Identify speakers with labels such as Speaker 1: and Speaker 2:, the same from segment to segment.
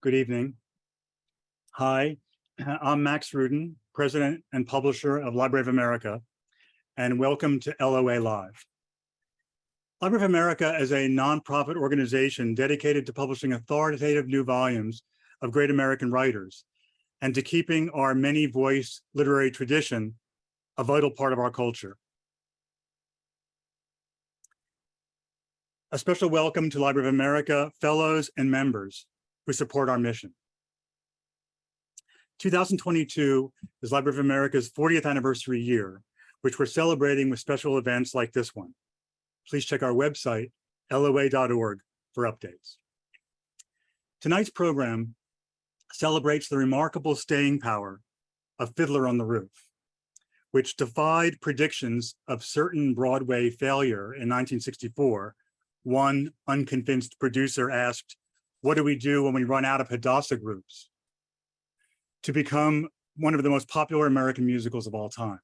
Speaker 1: Good evening. Hi, I'm Max Rudin, President and Publisher of Library of America, and welcome to LOA Live. Library of America is a nonprofit organization dedicated to publishing authoritative new volumes of great American writers and to keeping our many-voice literary tradition a vital part of our culture. A special welcome to Library of America fellows and members who support our mission. 2022 is Library of America's 40th anniversary year, which we're celebrating with special events like this one. Please check our website, loa.org, for updates. Tonight's program celebrates the remarkable staying power of Fiddler on the Roof, which defied predictions of certain Broadway failure in 1964. One unconvinced producer asked, "What do we do when we run out of Hadassah groups?" to become one of the most popular American musicals of all time.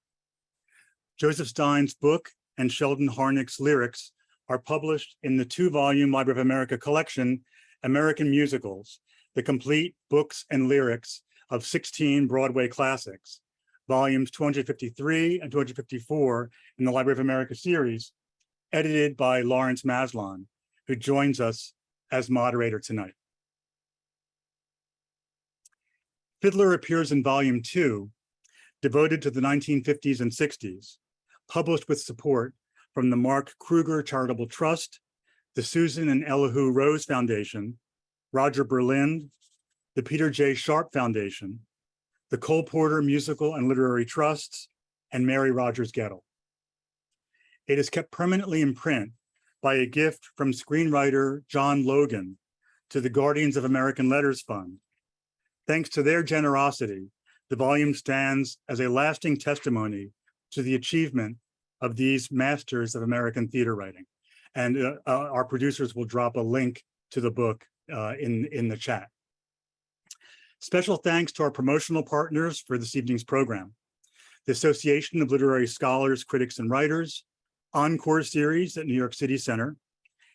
Speaker 1: Joseph Stein's book and Sheldon Harnick's lyrics are published in the 2-volume Library of America collection, American Musicals, the complete books and lyrics of 16 Broadway classics, volumes 253 and 254 in the Library of America series, edited by Laurence Maslon, who joins us as moderator tonight. Fiddler appears in volume 2, devoted to the 1950s and 60s, published with support from the Mark Kruger Charitable Trust, the Susan and Elihu Rose Foundation, Roger Berlind, the Peter J. Sharp Foundation, the Cole Porter Musical and Literary Trusts, and Mary Rogers Gettle. It is kept permanently in print by a gift from screenwriter John Logan to the Guardians of American Letters Fund. Thanks to their generosity, the volume stands as a lasting testimony to the achievement of these masters of American theater writing. And our producers will drop a link to the book in the chat. Special thanks to our promotional partners for this evening's program: the Association of Literary Scholars, Critics, and Writers, Encore Series at New York City Center,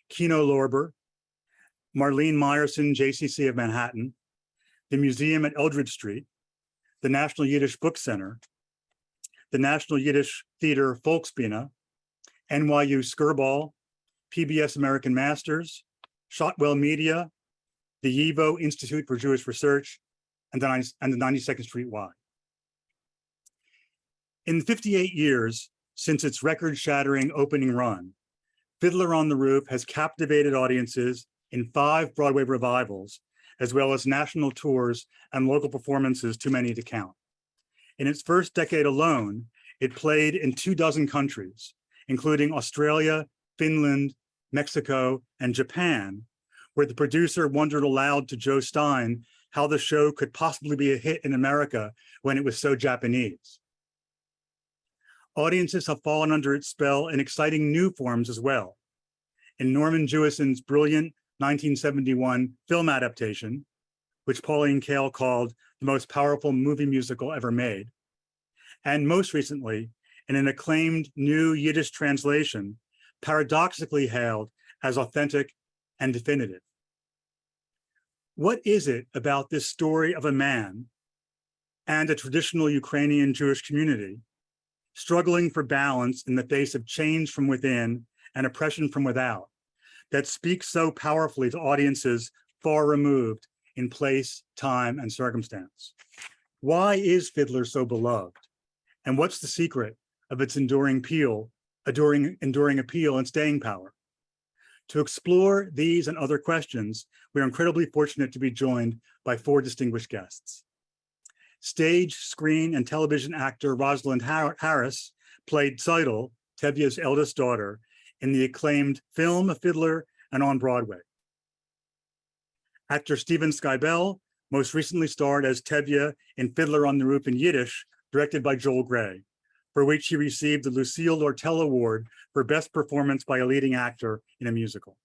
Speaker 1: Kino Lorber, Marlene Meyerson, JCC of Manhattan, the Museum at Eldridge Street, the National Yiddish Book Center, the National Yiddish Theater Volksbühne, NYU Skirball, PBS American Masters, Shotwell Media, the YIVO Institute for Jewish Research, and the 92nd Street Y. In the 58 years since its record-shattering opening run, Fiddler on the Roof has captivated audiences in 5 Broadway revivals, as well as national tours and local performances too many to count. In its first decade alone, it played in 24 countries, including Australia, Finland, Mexico, and Japan, where the producer wondered aloud to Joe Stein how the show could possibly be a hit in America when it was so Japanese. Audiences have fallen under its spell in exciting new forms as well. In Norman Jewison's brilliant 1971 film adaptation, which Pauline Kael called the most powerful movie musical ever made, and most recently, in an acclaimed new Yiddish translation, paradoxically hailed as authentic and definitive. What is it about this story of a man and a traditional Ukrainian Jewish community struggling for balance in the face of change from within and oppression from without that speaks so powerfully to audiences far removed in place, time, and circumstance? Why is Fiddler so beloved? And what's the secret of its enduring appeal and staying power? To explore these and other questions, we are incredibly fortunate to be joined by 4 distinguished guests. Stage, screen, and television actor Rosalind Harris played Tzeitel, Tevye's eldest daughter, in the acclaimed film Fiddler and on Broadway. Actor Steven Skybell most recently starred as Tevye in Fiddler on the Roof in Yiddish, directed by Joel Grey, for which he received the Lucille Lortel Award for Best Performance by a Leading Actor in a Musical.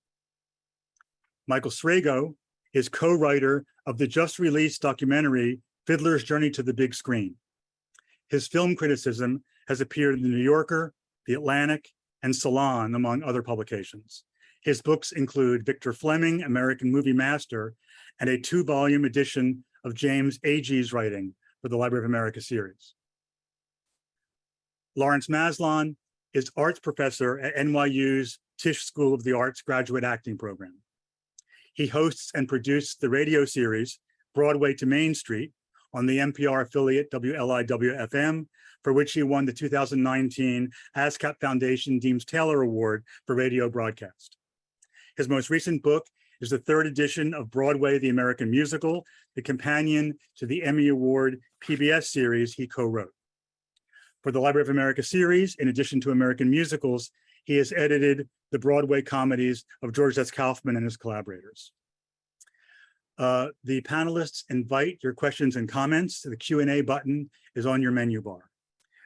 Speaker 1: Michael Sragow is co-writer of the just-released documentary Fiddler's Journey to the Big Screen. His film criticism has appeared in The New Yorker, The Atlantic, and Salon, among other publications. His books include Victor Fleming, American Movie Master, and a 2-volume edition of James Agee's writing for the Library of America series. Laurence Maslon is arts professor at NYU's Tisch School of the Arts graduate acting program. He hosts and produced the radio series Broadway to Main Street on the NPR affiliate WLIW-FM, for which he won the 2019 ASCAP Foundation Deems Taylor Award for radio broadcast. His most recent book is the 3rd edition of Broadway, the American Musical, the companion to the Emmy Award PBS series he co-wrote. For the Library of America series, in addition to American musicals, he has edited the Broadway comedies of George S. Kaufman and his collaborators. The panelists invite your questions and comments. The Q&A button is on your menu bar.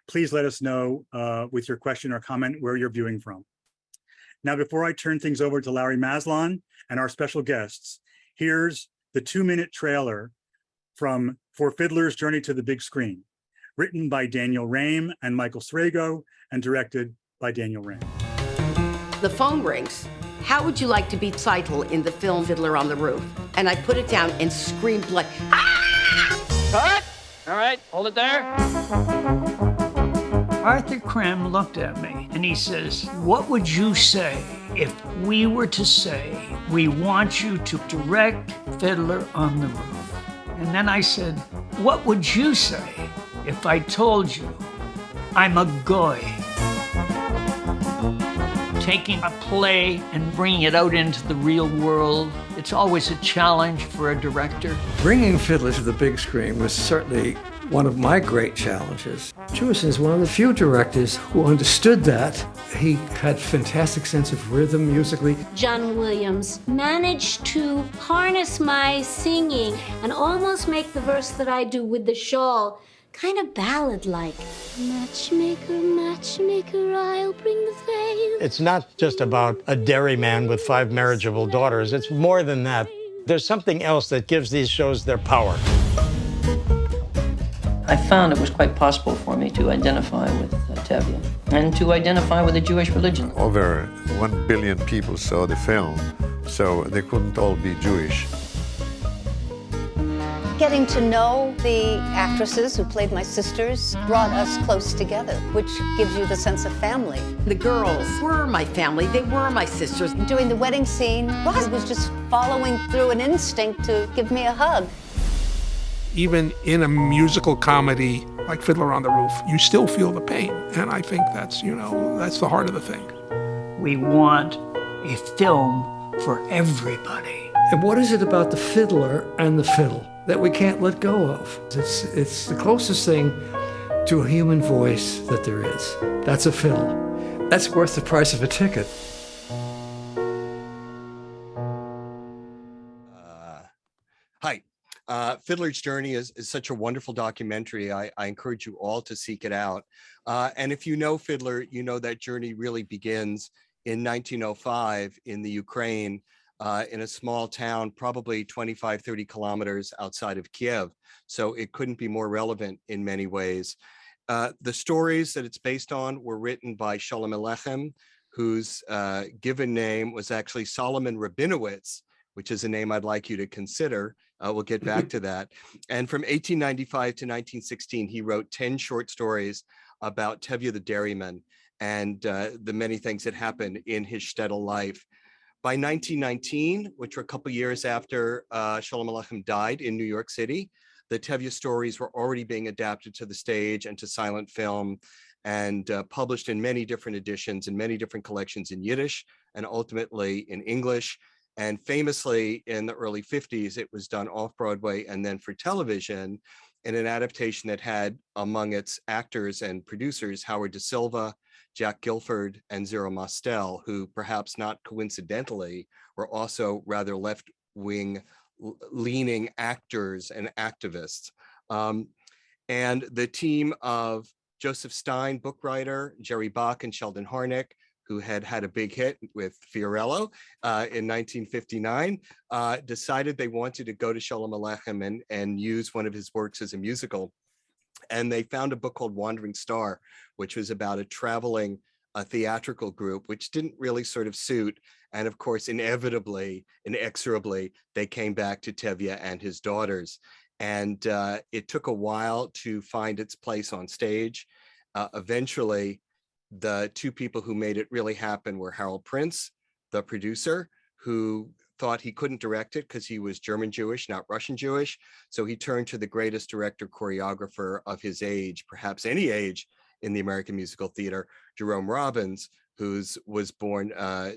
Speaker 1: Please let us know with your question or comment where you're viewing from. Now, before I turn things over to Larry Maslon and our special guests, here's the 2-minute trailer for Fiddler's Journey to the Big Screen, written by Daniel Rame and Michael Sragow and directed by Daniel Rame.
Speaker 2: The phone rings. How would you like to be Tzeitel in the film Fiddler on the Roof? And I put it down and screamed like, ah!
Speaker 3: Cut! All right, hold it there.
Speaker 4: Arthur Krim looked at me and he says, what would you say if we were to say, we want you to direct Fiddler on the Roof? And then I said, what would you say if I told you I'm a goy? Taking a play and bringing it out into the real world, it's always a challenge for a director.
Speaker 5: Bringing Fiddler to the big screen was certainly one of my great challenges. Jewison is one of the few directors who understood that. He had fantastic sense of rhythm musically.
Speaker 6: John Williams managed to harness my singing and almost make the verse that I do with the shawl kind of ballad-like. Matchmaker, matchmaker, I'll bring the veil.
Speaker 7: It's not just about a dairyman with 5 marriageable daughters. It's more than that. There's something else that gives these shows their power.
Speaker 3: I found it was quite possible for me to identify with Tevye and to identify with the Jewish religion.
Speaker 8: Over 1 billion people saw the film, so they couldn't all be Jewish.
Speaker 9: Getting to know the actresses who played my sisters brought us close together, which gives you the sense of family.
Speaker 2: The girls were my family. They were my sisters.
Speaker 9: During the wedding scene, Ross was just following through an instinct to give me a hug.
Speaker 10: Even in a musical comedy like Fiddler on the Roof, you still feel the pain. And I think that's, that's the heart of the thing.
Speaker 4: We want a film for everybody.
Speaker 5: And what is it about the fiddler and the fiddle that we can't let go of? It's the closest thing to a human voice that there is. That's a fiddle. That's worth the price of a ticket.
Speaker 7: Hi. Fiddler's Journey is such a wonderful documentary. I encourage you all to seek it out. And if you know Fiddler, you know that journey really begins in 1905 in the Ukraine, in a small town, probably 25, 30 kilometers outside of Kiev. So it couldn't be more relevant in many ways. The stories that it's based on were written by Sholem Aleichem, whose given name was actually Solomon Rabinowitz, which is a name I'd like you to consider. We'll get back to that. And from 1895 to 1916, he wrote 10 short stories about Tevye the dairyman and the many things that happened in his shtetl life. By 1919, which were a couple years after Sholem Aleichem died in New York City, the Tevye stories were already being adapted to the stage and to silent film and published in many different editions and many different collections in Yiddish and ultimately in English. And famously in the early 50s, it was done off Broadway and then for television in an adaptation that had among its actors and producers Howard Da Silva, Jack Gilford, and Zero Mostel, who perhaps not coincidentally were also rather left-wing leaning actors and activists. And the team of Joseph Stein, book writer, Jerry Bach, and Sheldon Harnick, who had a big hit with Fiorello in 1959, decided they wanted to go to Sholem Aleichem and use one of his works as a musical. And they found a book called Wandering Star, which was about a traveling a theatrical group, which didn't really sort of suit. And of course, inevitably, inexorably, they came back to Tevye and his daughters. And it took a while to find its place on stage. Eventually, the two people who made it really happen were Harold Prince, the producer, who thought he couldn't direct it because he was German Jewish, not Russian Jewish. So he turned to the greatest director choreographer of his age, perhaps any age, in the American musical theater, Jerome Robbins, whose was born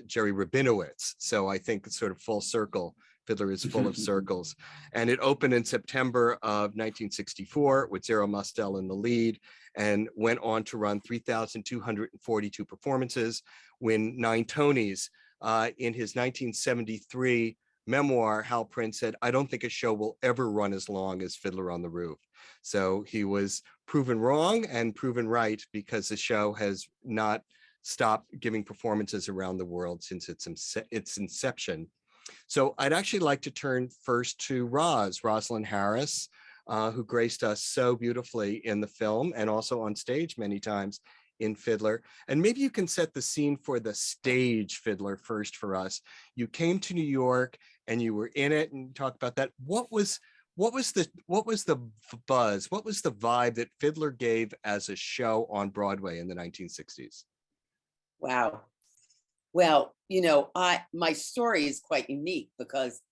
Speaker 7: Jerry Rabinowitz. So I think it's sort of full circle. Fiddler is full of circles. And it opened in September of 1964 with Zero Mostel in the lead, and went on to run 3,242 performances, win 9 Tonys. In his 1973 memoir, Hal Prince said, "I don't think a show will ever run as long as Fiddler on the Roof." So he was proven wrong and proven right, because the show has not stopped giving performances around the world since its inception. So I'd actually like to turn first to Rosalind Harris, who graced us so beautifully in the film and also on stage many times in Fiddler. And maybe you can set the scene for the stage Fiddler first for us. You came to New York and you were in it, and talk about that. What was the buzz? What was the vibe that Fiddler gave as a show on Broadway in the 1960s?
Speaker 11: Wow. Well, you know, my story is quite unique because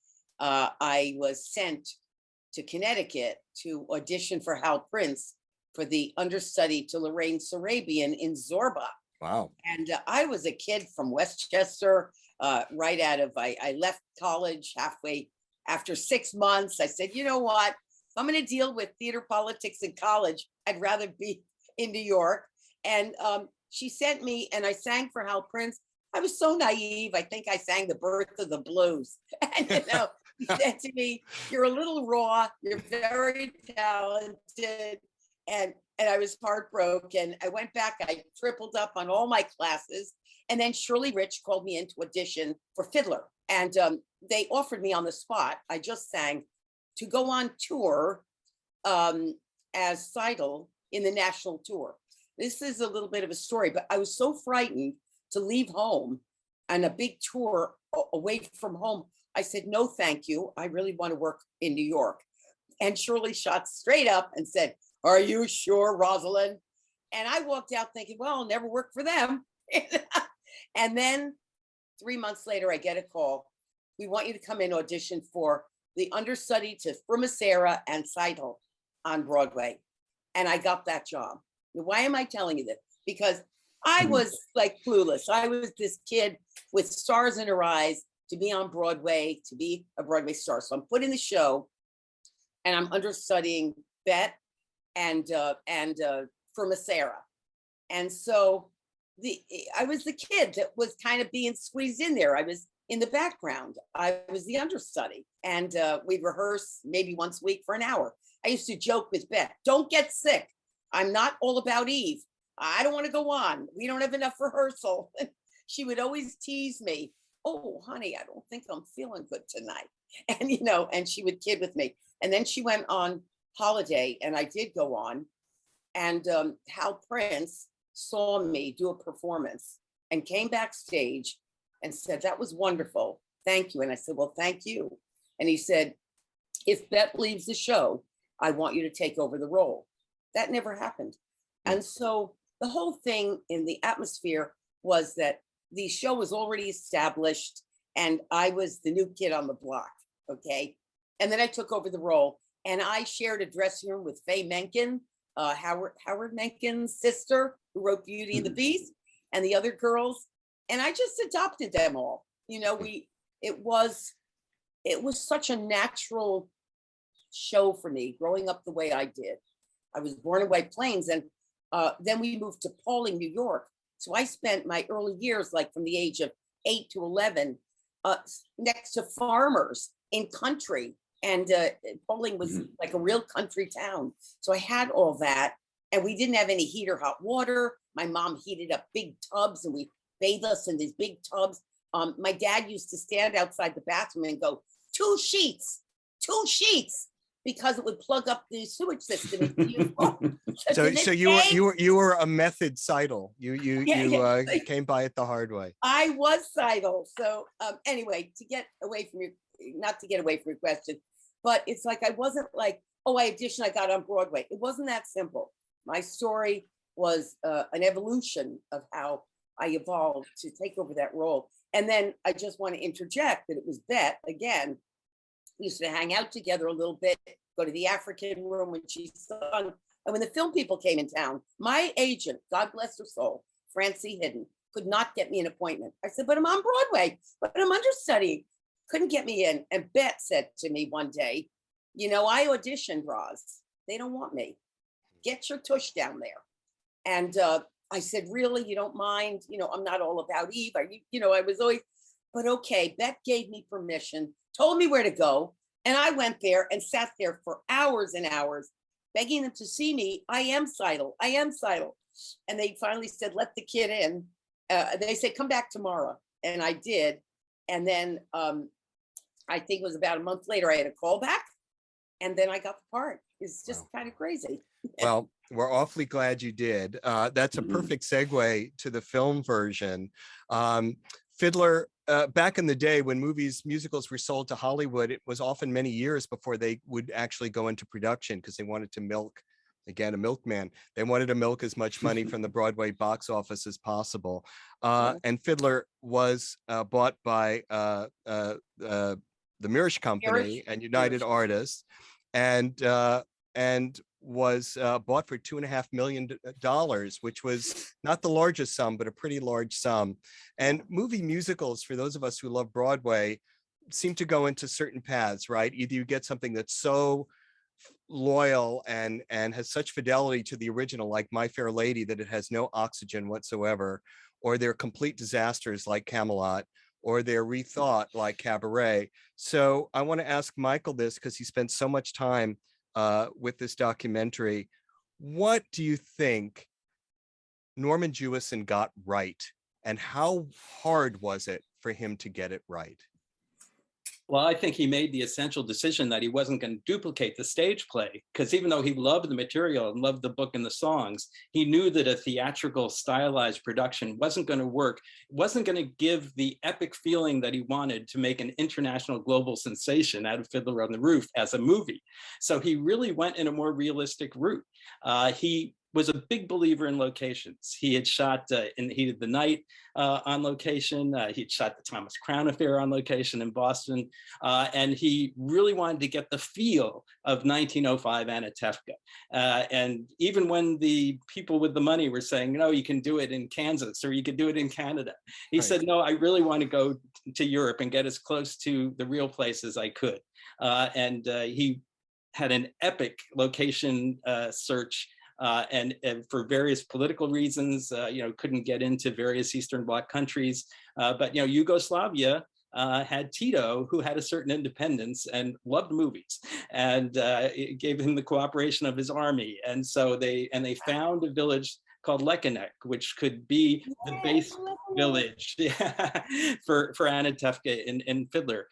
Speaker 11: I was sent to Connecticut to audition for Hal Prince for the understudy to Laurence Maslon in Zorba.
Speaker 7: Wow.
Speaker 11: And I was a kid from Westchester, right out of, I left college halfway after 6 months. I said, you know what, if I'm going to deal with theater politics in college, I'd rather be in New York. And she sent me, and I sang for Hal Prince. I was so naive. I think I sang The Birth of the Blues. And, you know, he said to me, "You're a little raw. You're very talented." And I was heartbroken. I went back. I tripled up on all my classes. And then Shirley Rich called me in to audition for Fiddler. And they offered me on the spot, I just sang, to go on tour as Tzeitel in the national tour. This is a little bit of a story, but I was so frightened to leave home on a big tour away from home. I said, no, thank you. I really want to work in New York. And Shirley shot straight up and said, "Are you sure, Rosalind?" And I walked out thinking, well, I'll never work for them. And then 3 months later, I get a call. "We want you to come in audition for the understudy to Frumacera and Tzeitel on Broadway." And I got that job. Why am I telling you this? Because I was like clueless. I was this kid with stars in her eyes to be on Broadway, to be a Broadway star. So I'm put in the show, and I'm understudying Bet and Frumacera. And so I was the kid that was kind of being squeezed in there. I was in the background. I was the understudy, and we'd rehearse maybe once a week for an hour. I used to joke with Beth, "Don't get sick. I'm not all about Eve. I don't want to go on. We don't have enough rehearsal." She would always tease me. "Oh, honey, I don't think I'm feeling good tonight." And, you know, and she would kid with me. And then she went on holiday, and I did go on. And Hal Prince saw me do a performance and came backstage and said, "That was wonderful. Thank you." And I said, "Well, thank you." And he said, "If Bette leaves the show, I want you to take over the role." That never happened. And so the whole thing in the atmosphere was that the show was already established and I was the new kid on the block, okay? And then I took over the role, and I shared a dressing room with Faye Menken, Howard Menken's sister, who wrote Beauty and the Beast, and the other girls. And I just adopted them all. You know, it was such a natural show for me growing up the way I did. I was born in White Plains, and then we moved to Pauline, New York. So I spent my early years, like from the age of 8 to 11, next to farmers in country. And Pauline was like a real country town. So I had all that. And we didn't have any heat or hot water. My mom heated up big tubs, and we bathed us in these big tubs. My dad used to stand outside the bathroom and go, two sheets. because it would plug up the sewage system. Into the
Speaker 7: So,
Speaker 11: to
Speaker 7: so
Speaker 11: this
Speaker 7: you were
Speaker 11: day,
Speaker 7: you were a method Tzeitel.
Speaker 11: Yeah.
Speaker 7: Came by it the hard way.
Speaker 11: I was Tzeitel. So anyway, to get away from your, not to get away from your question, but it's like I wasn't like, oh, I auditioned, I got on Broadway. It wasn't that simple. My story was an evolution of how I evolved to take over that role. And then I just want to interject that it was Bet again. We used to hang out together a little bit, go to the African room when she sung. And when the film people came in town, my agent, God bless her soul, Francie Hidden, could not get me an appointment. I said, but I'm on Broadway, but I'm understudying. Couldn't get me in. And Bet said to me one day, you know, I auditioned, Roz. They don't want me. Get your tush down there. And I said, really, you don't mind? You know, I'm not all about Eve. Are you, you know, I was always, but okay, Bet gave me permission, told me where to go. And I went there and sat there for hours and hours, begging them to see me. I am Tzeitel. I am Tzeitel. And they finally said, let the kid in. They said, come back tomorrow. And I did. And then I think it was about a month later, I had a call back. And then I got the part. It's just kind of crazy.
Speaker 7: Well, we're awfully glad you did. That's a perfect segue to the film version. Fiddler, back in the day when musicals were sold to Hollywood, it was often many years before they would actually go into production because they wanted to milk, again, a milkman. They wanted to milk as much money from the Broadway box office as possible. And Fiddler was bought by the Mirisch Company and United Artists, and was bought for $2.5 million, which was not the largest sum, but a pretty large sum. And movie musicals, for those of us who love Broadway, seem to go into certain paths, right? Either you get something that's so loyal and has such fidelity to the original, like My Fair Lady, that it has no oxygen whatsoever, or they're complete disasters like Camelot, or they're rethought like Cabaret. So I want to ask Michael this because he spent so much time with this documentary. What do you think Norman Jewison got right, and how hard was it for him to get it right?
Speaker 12: Well, I think he made the essential decision that he wasn't going to duplicate the stage play, because even though he loved the material and loved the book and the songs, he knew that a theatrical stylized production wasn't going to work, wasn't going to give the epic feeling that he wanted to make an international global sensation out of Fiddler on the Roof as a movie. So he really went in a more realistic route. He was a big believer in locations. He had shot In the Heat of the Night on location. He'd shot the Thomas Crown Affair on location in Boston. And he really wanted to get the feel of 1905 Anatevka. And even when the people with the money were saying, no, you can do it in Kansas or you could do it in Canada, he said, no, I really want to go to Europe and get as close to the real place as I could. And he had an epic location search. And for various political reasons, couldn't get into various Eastern Bloc countries. But, Yugoslavia had Tito, who had a certain independence and loved movies, and it gave him the cooperation of his army. And so they found a village called Lekenek, which could be the base village for Anatevka in Fiddler.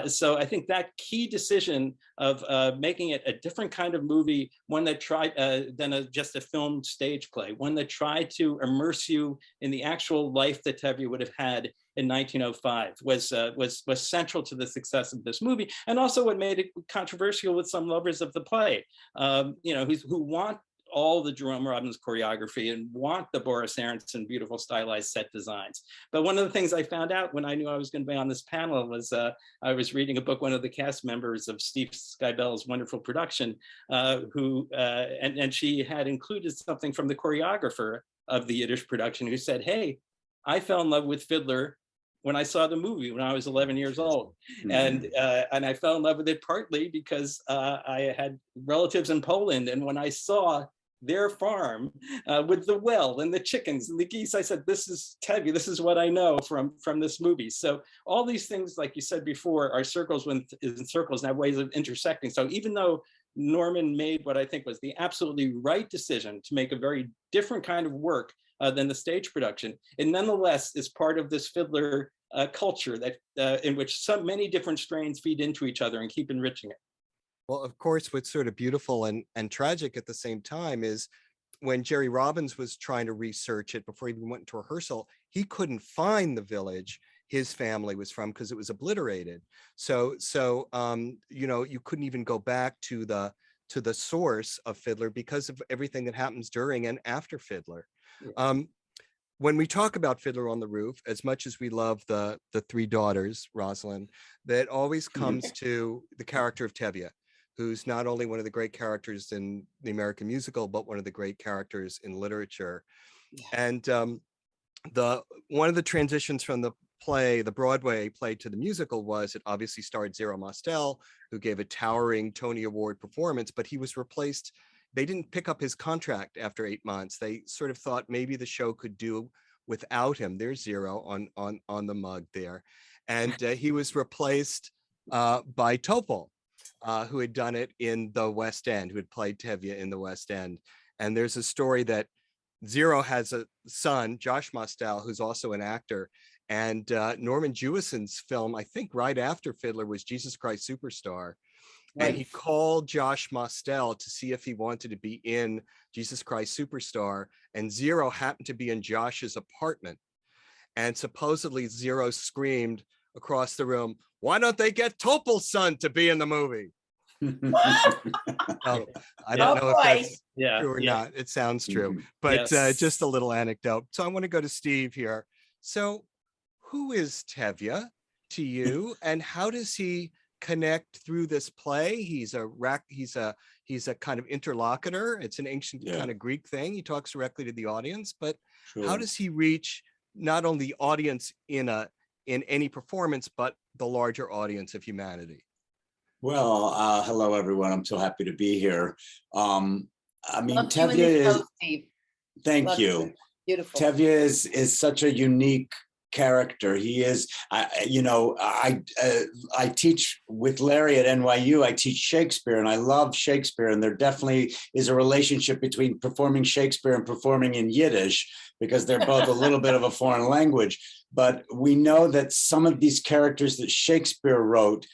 Speaker 12: So I think that key decision of making it a different kind of movie, one that tried than just a film stage play, one that tried to immerse you in the actual life that Tevye would have had in 1905 was central to the success of this movie, and also what made it controversial with some lovers of the play, who want all the Jerome Robbins choreography and want the Boris Aronson beautiful stylized set designs. But one of the things I found out when I knew I was going to be on this panel was I was reading a book, one of the cast members of Steve Skybell's wonderful production, and she had included something from the choreographer of the Yiddish production who said, hey, I fell in love with Fiddler when I saw the movie when I was 11 years old. And I fell in love with it partly because I had relatives in Poland. And when I saw their farm with the well and the chickens and the geese, I said, this is Tevye, this is what I know from this movie. So all these things, like you said before, are circles in circles and have ways of intersecting. So even though Norman made what I think was the absolutely right decision to make a very different kind of work than the stage production, it nonetheless is part of this Fiddler culture that in which so many different strains feed into each other and keep enriching it.
Speaker 7: Well, of course, what's sort of beautiful and tragic at the same time is when Jerry Robbins was trying to research it before he even went into rehearsal, he couldn't find the village his family was from because it was obliterated. So you know, you couldn't even go back to the source of Fiddler because of everything that happens during and after Fiddler. When we talk about Fiddler on the Roof, as much as we love the three daughters, Rosalind, that always comes to the character of Tevye, who's not only one of the great characters in the American musical, but one of the great characters in literature. And one of the transitions from the play, the Broadway play, to the musical was it obviously starred Zero Mostel, who gave a towering Tony Award performance, but he was replaced. They didn't pick up his contract after 8 months. They sort of thought maybe the show could do without him. There's Zero on the mug there. And he was replaced by Topol, who had done it in the West End, who had played Tevye in the West End. And there's a story that Zero has a son, Josh Mostel, who's also an actor. And Norman Jewison's film, I think right after Fiddler, was Jesus Christ Superstar. Right. And he called Josh Mostel to see if he wanted to be in Jesus Christ Superstar. And Zero happened to be in Josh's apartment. And supposedly Zero screamed across the room, "Why don't they get Topol's son to be in the movie?" Oh, I don't know if that's true or not. It sounds true, but just a little anecdote. So I want to go to Steve here. So who is Tevye to you, and how does he connect through this play? He's a kind of interlocutor. It's an ancient kind of Greek thing. He talks directly to the audience, but how does he reach not only the audience in any performance, but the larger audience of humanity?
Speaker 13: Well, hello, everyone. I'm so happy to be here. I mean, Tevye is, thank you. Beautiful. Tevye is such a unique character. He is, you know, I teach with Larry at NYU. I teach Shakespeare, and I love Shakespeare. And there definitely is a relationship between performing Shakespeare and performing in Yiddish, because they're both a little bit of a foreign language. But we know that some of these characters that Shakespeare wrote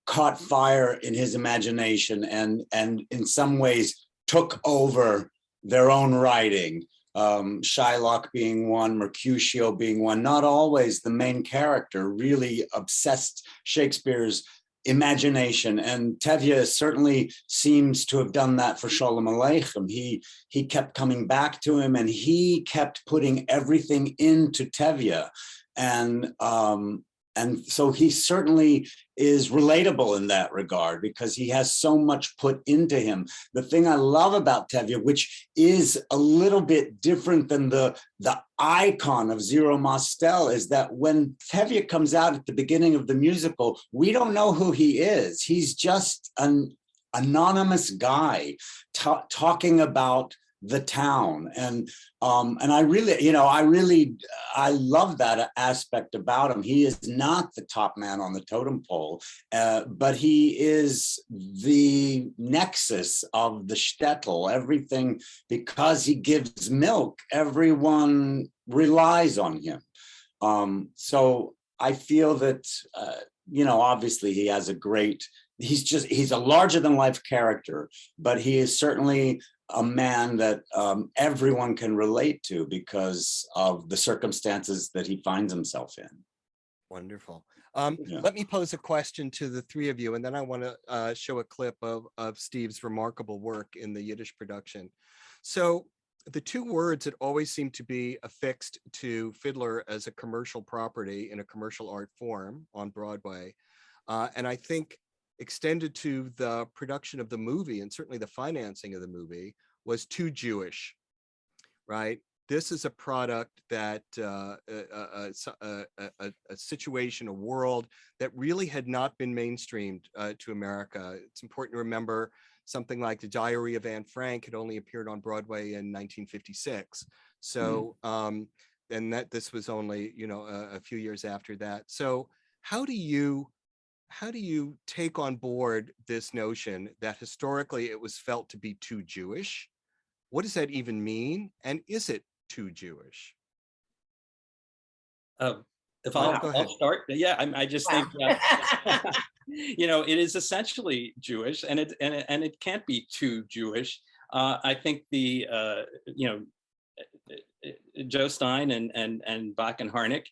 Speaker 13: caught fire in his imagination and in some ways took over their own writing. Shylock being one, Mercutio being one, not always the main character, really obsessed Shakespeare's imagination. And Tevye certainly seems to have done that for Sholem Aleichem. He kept coming back to him, and he kept putting everything into Tevye. And so he certainly is relatable in that regard, because he has so much put into him. The thing I love about Tevye, which is a little bit different than the icon of Zero Mostel, is that when Tevye comes out at the beginning of the musical, we don't know who he is. He's just an anonymous guy talking about the town. And I really, you know, I love that aspect about him. He is not the top man on the totem pole, but he is the nexus of the shtetl. Everything, because he gives milk, everyone relies on him. So I feel that, you know, obviously he has he's a larger than life character, but he is certainly a man that everyone can relate to because of the circumstances that he finds himself in.
Speaker 7: Wonderful. Let me pose a question to the three of you, and then I want to show a clip of Steve's remarkable work in the Yiddish production. So the two words that always seem to be affixed to Fiddler as a commercial property in a commercial art form on Broadway, and I think extended to the production of the movie and certainly the financing of the movie, was too Jewish, right? This is a product that a situation, a world that really had not been mainstreamed to America. It's important to remember something like The Diary of Anne Frank had only appeared on Broadway in 1956. So, and this was only, you know, a few years after that. So how do you take on board this notion that historically it was felt to be too Jewish? What does that even mean? And is it too Jewish?
Speaker 12: If
Speaker 7: Go
Speaker 12: I'll
Speaker 7: ahead.
Speaker 12: start, yeah, I just think you know, it is essentially Jewish, and it can't be too Jewish. I think the you know, Joe Stein and Bach and Harnick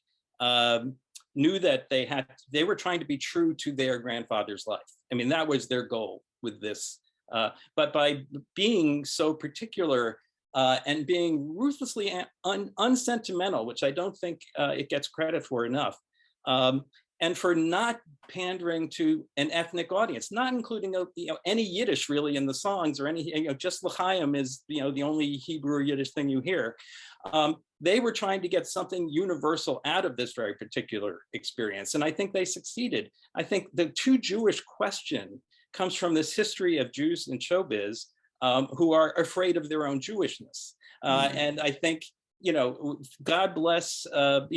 Speaker 12: knew that they were trying to be true to their grandfather's life. I mean, that was their goal with this. But by being so particular and being ruthlessly unsentimental, which I don't think it gets credit for enough, and for not pandering to an ethnic audience, not including any Yiddish really in the songs, or any, just L'chaim is the only Hebrew or Yiddish thing you hear. They were trying to get something universal out of this very particular experience, and I think they succeeded. I think the too Jewish question comes from this history of Jews in showbiz who are afraid of their own Jewishness, and I think, God bless, Bach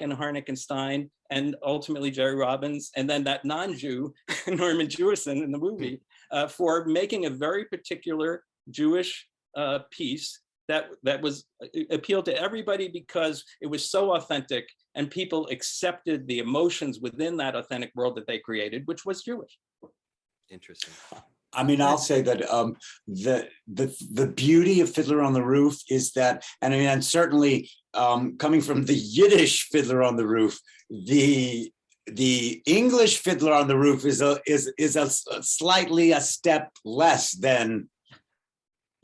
Speaker 12: and Harnick and Stein, and ultimately Jerry Robbins, and then that non-Jew, Norman Jewison in the movie, for making a very particular Jewish piece that was appealed to everybody because it was so authentic, and people accepted the emotions within that authentic world that they created, which was Jewish.
Speaker 7: Interesting.
Speaker 13: I mean, I'll say that the beauty of Fiddler on the Roof is that, and certainly coming from the Yiddish Fiddler on the Roof, the English Fiddler on the Roof is a slightly a step less than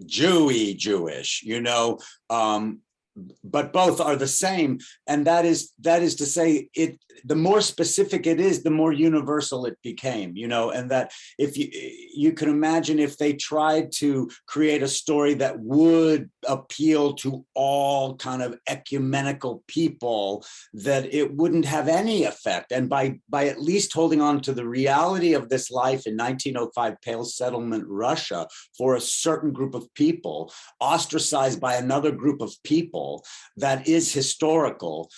Speaker 13: Jewish, but both are the same, and that is to say, it the more specific it is, the more universal it became, and that if you can imagine if they tried to create a story that would appeal to all kind of ecumenical people, that it wouldn't have any effect. And by at least holding on to the reality of this life in 1905 Pale Settlement Russia for a certain group of people, ostracized by another group of people, that is historical,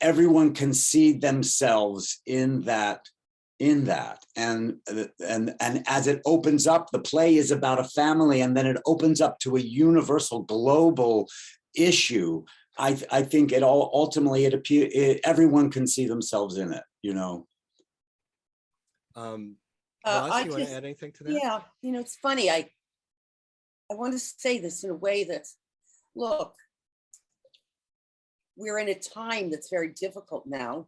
Speaker 13: everyone can see themselves in that, and as it opens up, the play is about a family, and then it opens up to a universal global issue. I think it all ultimately everyone can see themselves in it,
Speaker 7: Roz, you want to add anything to that?
Speaker 11: Yeah, it's funny. I want to say this in a way that's, look, we're in a time that's very difficult now.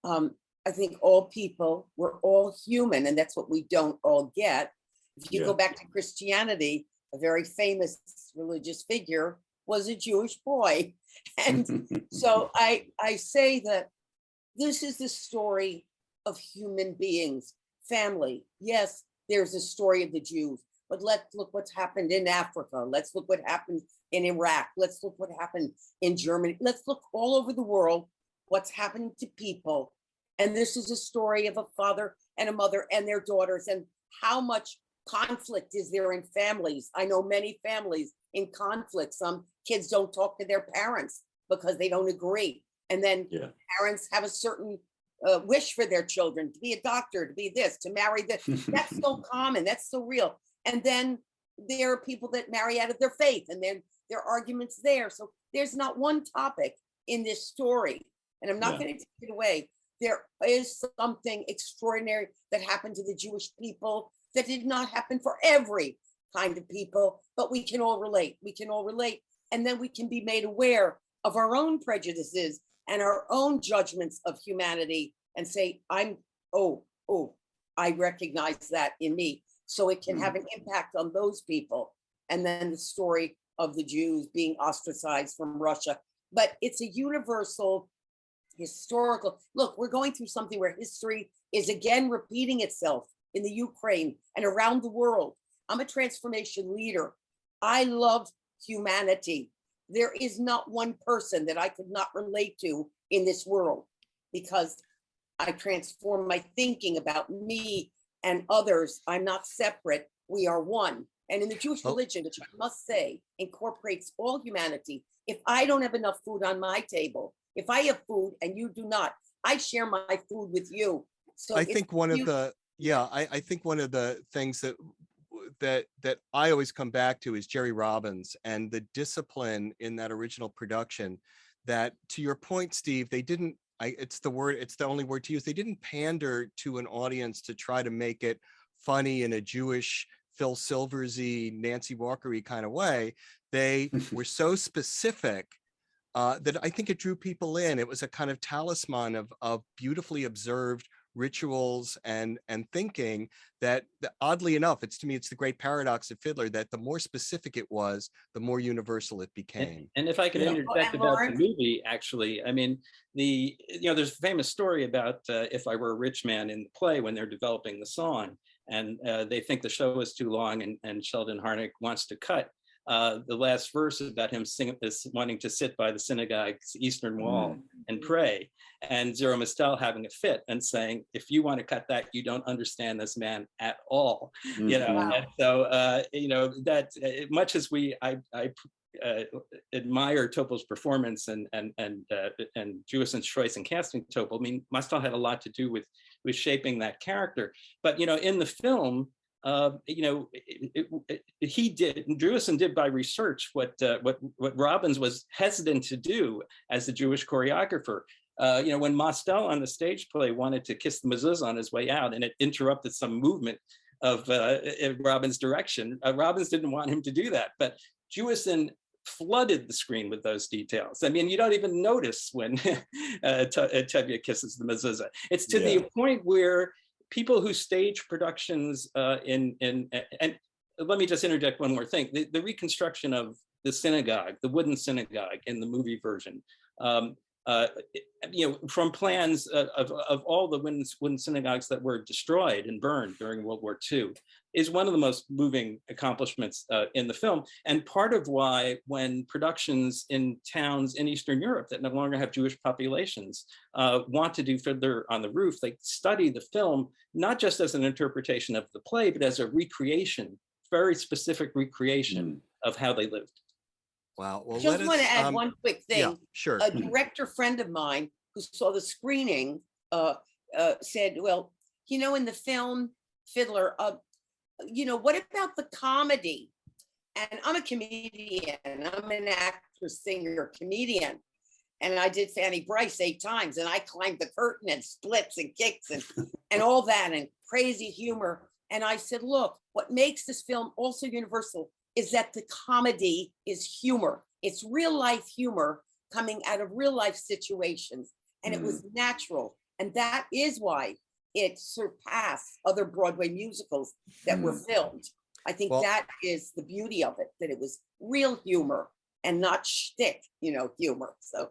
Speaker 11: I think all people, we're all human, and that's what we don't all get. If you go back to Christianity, a very famous religious figure was a Jewish boy. And so I say that this is the story of human beings, family. Yes, there's a story of the Jews, but let's look what's happened in Africa. Let's look what happened in Iraq. Let's look what happened in Germany. Let's look all over the world, what's happening to people. And this is a story of a father and a mother and their daughters, and how much conflict is there in families. I know many families in conflict. Some kids don't talk to their parents because they don't agree. And then parents have a certain wish for their children to be a doctor, to be this, to marry this. That's so common. That's so real. And then there are people that marry out of their faith, and then there are arguments there. So there's not one topic in this story, and I'm not going to take it away. There is something extraordinary that happened to the Jewish people that did not happen for every kind of people, but we can all relate. We can all relate. And then we can be made aware of our own prejudices and our own judgments of humanity, and say, I recognize that in me. So it can have an impact on those people. And then the story of the Jews being ostracized from Russia. But it's a universal historical, look, we're going through something where history is again repeating itself in the Ukraine and around the world. I'm a transformation leader. I love humanity. There is not one person that I could not relate to in this world, because I transform my thinking about me and others. I'm not separate. We are one. And in the Jewish religion, which I must say incorporates all humanity, if I don't have enough food on my table, if I have food and you do not, I share my food with you. So
Speaker 7: I think one of the things that I always come back to is Jerry Robbins and the discipline in that original production that, to your point, Steve, they didn't, it's the only word to use. They didn't pander to an audience to try to make it funny in a Jewish Phil Silversy, Nancy Walker-y kind of way. They were so specific that I think it drew people in. It was a kind of talisman of beautifully observed rituals and thinking that oddly enough, to me, it's the great paradox of Fiddler, that the more specific it was, the more universal it became.
Speaker 12: And if I could interject about the movie, actually, I mean, there's a famous story about If I Were a Rich Man in the play when they're developing the song, and they think the show is too long, and Sheldon Harnick wants to cut the last verse about him wanting to sit by the synagogue's eastern wall and pray, and Zero Mostel having a fit and saying, if you want to cut that, you don't understand this man at all. You know, and so that much as I admire Topol's performance and Jewison's choice in casting Topol, I mean, Mostel had a lot to do with shaping that character. But in the film, Jewison did by research what Robbins was hesitant to do as the Jewish choreographer. When Mostel on the stage play wanted to kiss the mezuzah on his way out, and it interrupted some movement of Robbins' direction, Robbins didn't want him to do that, but Jewison flooded the screen with those details. I mean, you don't even notice when Tevye kisses the mezuzah. It's to the point where people who stage productions and let me just interject one more thing. The reconstruction of the synagogue, the wooden synagogue in the movie version, from plans of all the wooden synagogues that were destroyed and burned during World War II, is one of the most moving accomplishments in the film. And part of why, when productions in towns in Eastern Europe that no longer have Jewish populations want to do Fiddler on the Roof, they study the film not just as an interpretation of the play, but as a recreation, very specific recreation of how they lived.
Speaker 7: Wow. Well,
Speaker 11: I just want to add one quick thing.
Speaker 7: Yeah, sure.
Speaker 11: A director friend of mine who saw the screening said, well, in the film Fiddler, what about the comedy? And I'm a comedian. I'm an actor, singer, comedian. And I did Fanny Bryce 8 times, and I climbed the curtain and splits and kicks and all that and crazy humor. And I said, look, what makes this film also universal is that the comedy is humor. It's real life humor coming out of real life situations. And it was natural. And that is why it surpassed other Broadway musicals that were filmed. I think that is the beauty of it, that it was real humor and not shtick, humor. So,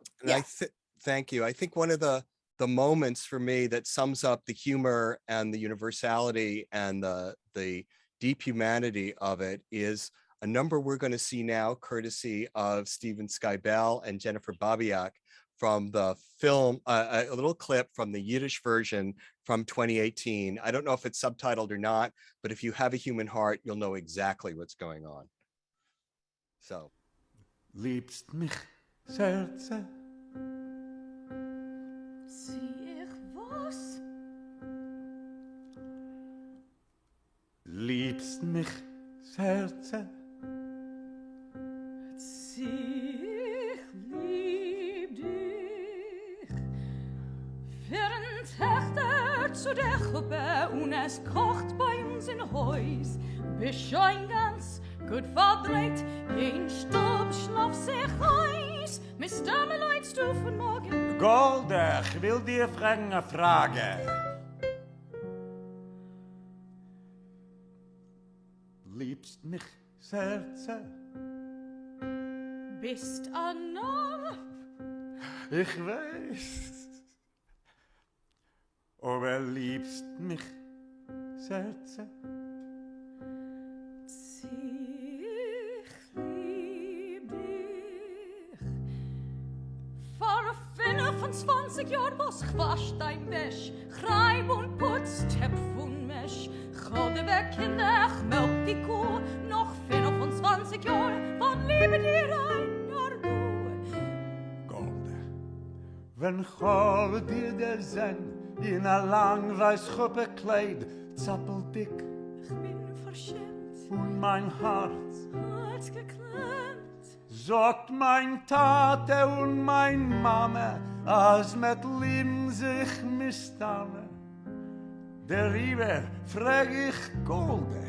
Speaker 7: thank you. I think one of the moments for me that sums up the humor and the universality and the deep humanity of it is a number we're going to see now, courtesy of Stephen Skybell and Jennifer Babiak, from the film, a little clip from the Yiddish version from 2018. I don't know if it's subtitled or not, but if you have a human heart, you'll know exactly what's going on. So.
Speaker 14: Liebst mich, Herze?
Speaker 15: Sieh ich was?
Speaker 14: Liebst mich, Herze?
Speaker 15: Ich lieb dich. Für ein Töchter zu der Gruppe und es kocht bei uns in Haus. Beschein ganz gut verdreht, jeden Stopp schlaf sich heiß. Mr. Leidst du von morgen?
Speaker 14: Golde, ich will dir fragen eine Frage. Liebst mich, Herze?
Speaker 15: Bist ein Narr?
Speaker 14: Ich weiß. Aber liebst mich, Herze?
Speaker 15: Ich lieb dich. Vor 25 Jahren was ich wasch dein Wäsch, Reib und Putz, Tepf und Mesch. Chode weg in der melk die Kuh, noch 25 Jahre von Liebe dir ein Jahr du.
Speaker 14: Golde, wenn ich hol dir der Sinn in a lang weiß Schuppe Kleid, zappeldick.
Speaker 15: Ich bin verschämt
Speaker 14: Und mein Herz
Speaker 15: hat geklemmt.
Speaker 14: Sagt mein Tate und mein Mame, als mit Leben sich misstame. Der Riebe frag ich Golde.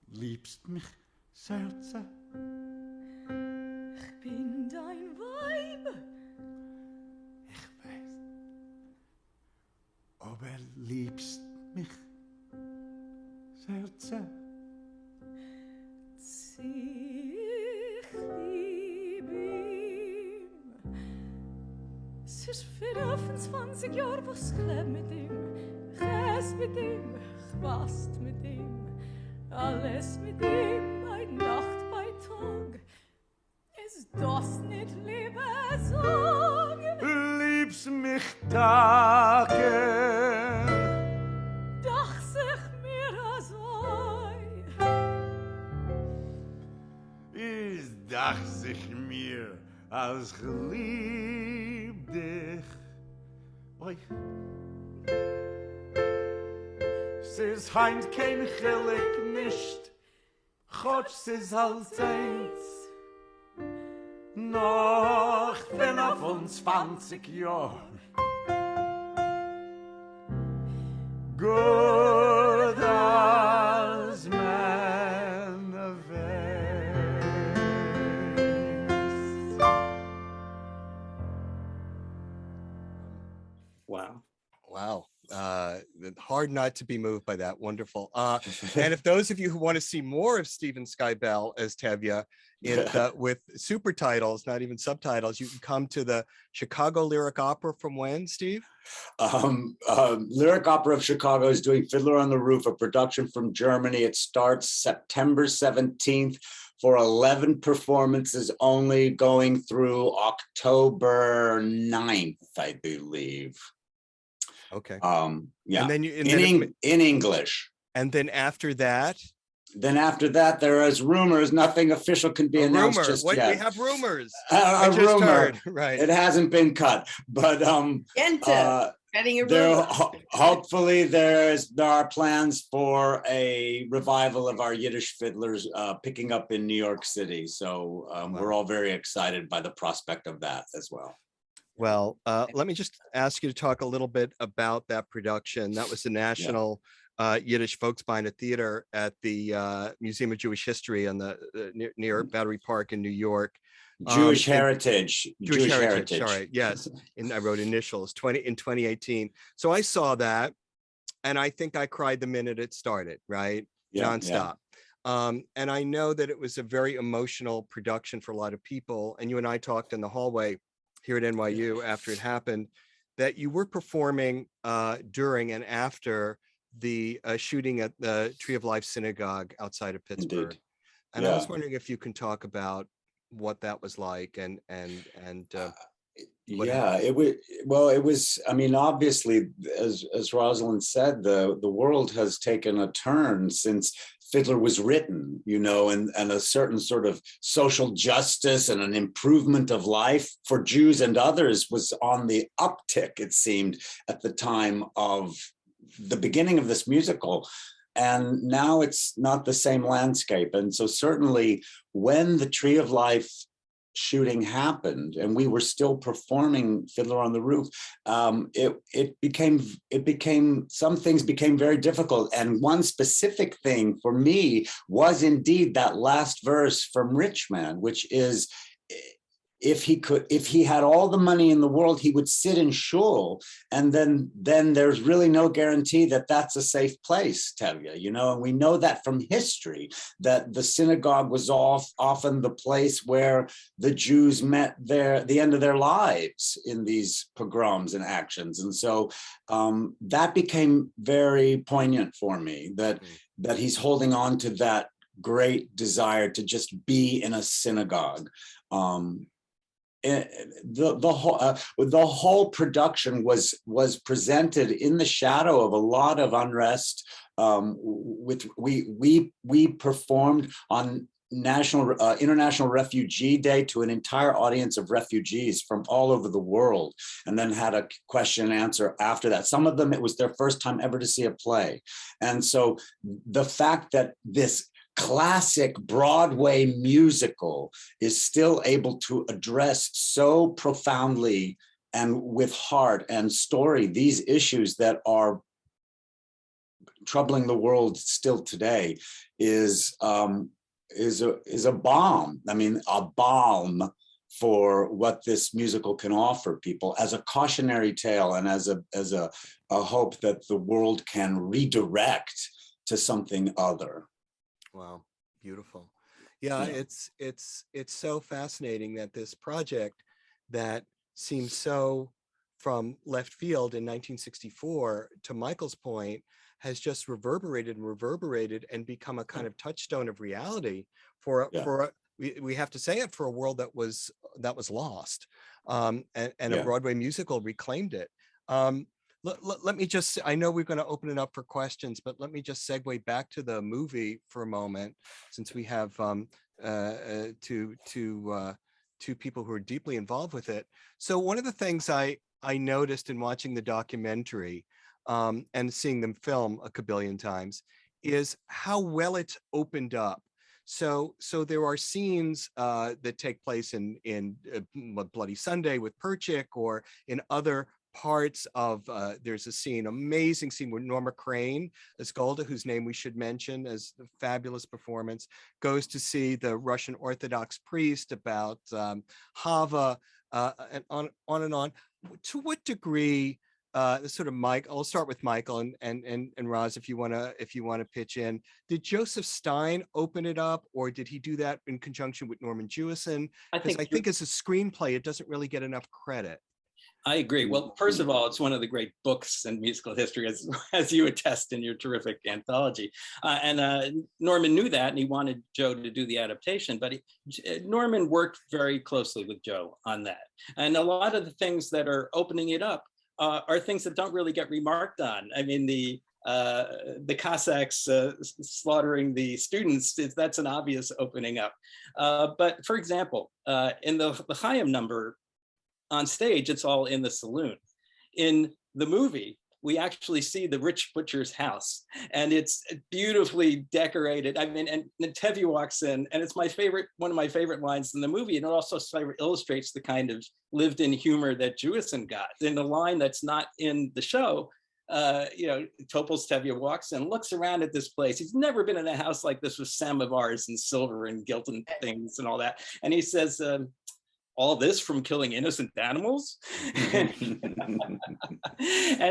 Speaker 14: Liebst mich, Serze?
Speaker 15: Ich bin dein Weib.
Speaker 14: Ich weiß. Aber liebst mich, Serze?
Speaker 15: Ich lieb ihm. Es ist 25 Jahre, was ich lebe mit ihm. Ich esse mit ihm, ich bast mit ihm. Alles mit ihm, bei Nacht, bei Tag. Ist das nicht Liebe, sag?
Speaker 14: Liebst mich, Tage?
Speaker 15: Doch sich mir so.
Speaker 14: Ist dach sich mir, als ich lieb dich. Oi. Es ist heint kein Chilik nicht, Gott es ist als eins. Noch 25 Jahre. Good as man of
Speaker 12: Wow.
Speaker 7: Wow. Hard not to be moved by that. Wonderful. And if those of you who want to see more of Stephen Skybell as Tevye with super titles, not even subtitles, you can come to the Chicago Lyric Opera from when, Steve?
Speaker 13: Lyric Opera of Chicago is doing Fiddler on the Roof, a production from Germany. It starts September 17th for 11 performances only, going through October 9th, I believe.
Speaker 7: Okay.
Speaker 13: Yeah.
Speaker 7: And then
Speaker 13: in English.
Speaker 7: And then after that?
Speaker 13: Then after that, there is rumors. Nothing official can be announced just yet.
Speaker 7: We have rumors.
Speaker 13: A rumor.
Speaker 7: Heard. Right.
Speaker 13: It hasn't been cut, but hopefully there are plans for a revival of our Yiddish fiddlers picking up in New York City. So we're all very excited by the prospect of that as well.
Speaker 7: Well, let me just ask you to talk a little bit about that production. That was the National Yiddish Volksbeine Theater at the Museum of Jewish History on the near Battery Park in New York.
Speaker 13: Jewish Heritage.
Speaker 7: Sorry, yes. And I wrote initials in 2018. So I saw that, and I think I cried the minute it started. Right, nonstop. And I know that it was a very emotional production for a lot of people. And you and I talked in the hallway here at NYU after it happened, that you were performing during and after the shooting at the Tree of Life Synagogue outside of Pittsburgh.
Speaker 13: Indeed.
Speaker 7: And I was wondering if you can talk about what that was like and
Speaker 13: it was, I mean, obviously, as Rosalind said, the world has taken a turn since Fiddler was written, you know, and a certain sort of social justice and an improvement of life for Jews and others was on the uptick, it seemed, at the time of the beginning of this musical. And now it's not the same landscape. And so certainly when the Tree of Life shooting happened and we were still performing Fiddler on the Roof, it became some things became very difficult. And one specific thing for me was indeed that last verse from Rich Man, which is, if he had all the money in the world, he would sit in shul, and then there's really no guarantee that that's a safe place, Tevye, you know, and we know that from history, that the synagogue was often the place where the Jews met the end of their lives in these pogroms and actions. And so that became very poignant for me, that he's holding on to that great desire to just be in a synagogue. The whole production was presented in the shadow of a lot of unrest. We performed on International Refugee Day to an entire audience of refugees from all over the world, and then had a question and answer after that. Some of them, it was their first time ever to see a play. And so the fact that this classic Broadway musical is still able to address so profoundly and with heart and story these issues that are troubling the world still today is a balm. I mean, a balm for what this musical can offer people as a cautionary tale and as a hope that the world can redirect to something other.
Speaker 7: Wow, beautiful. Yeah, it's so fascinating that this project that seems so from left field in 1964, to Michael's point, has just reverberated and become a kind of touchstone of reality for we have to say it, for a world that was lost, and a Broadway musical reclaimed it. Let me just, I know we're going to open it up for questions, but let me just segue back to the movie for a moment, since we have two people who are deeply involved with it. So one of the things I noticed in watching the documentary and seeing them film a kabillion times is how well it's opened up. So there are scenes that take place in Bloody Sunday with Perchik, or in other parts of, there's a scene, amazing scene where Norma Crane as Golda, whose name we should mention, as the fabulous performance, goes to see the Russian Orthodox priest about Hava, and on and on. To what degree, sort of Mike, I'll start with Michael and Roz, if you want to pitch in. Did Joseph Stein open it up, or did he do that in conjunction with Norman Jewison? Because I think as a screenplay, it doesn't really get enough credit.
Speaker 12: I agree. Well, first of all, it's one of the great books in musical history, as you attest in your terrific anthology. And Norman knew that, and he wanted Joe to do the adaptation, but Norman worked very closely with Joe on that. And a lot of the things that are opening it up are things that don't really get remarked on. I mean, the Cossacks slaughtering the students, that's an obvious opening up. But for example, in the Chaim number, on stage, it's all in the saloon. In the movie, we actually see the rich butcher's house, and it's beautifully decorated. I mean, and Tevye walks in, and it's one of my favorite lines in the movie, and it also sort of illustrates the kind of lived-in humor that Jewison got. In a line that's not in the show, Topol's Tevye walks in, looks around at this place. He's never been in a house like this with samovars and silver and gilt and things and all that. And he says, all this from killing innocent animals? And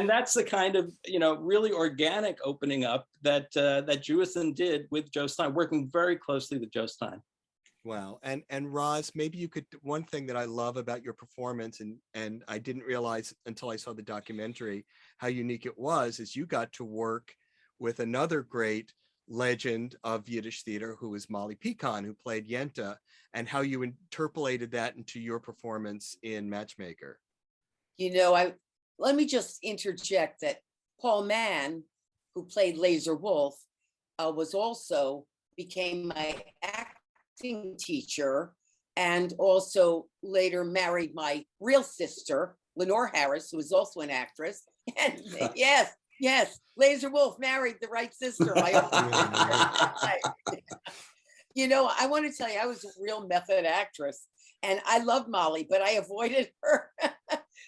Speaker 12: that's the kind of, really organic opening up that that Jewison did with Joe Stein, working very closely with Joe Stein.
Speaker 7: Wow. And Roz, maybe you could, one thing that I love about your performance, and I didn't realize until I saw the documentary how unique it was, is you got to work with another great legend of Yiddish theater, who is Molly Picon, who played Yenta, and how you interpolated that into your performance in Matchmaker.
Speaker 11: Let me just interject that Paul Mann, who played Laser Wolf, became my acting teacher, and also later married my real sister, Lenore Harris, who is also an actress. And yes, Laser Wolf married the right sister. I want to tell you, I was a real method actress, and I loved Molly, but I avoided her.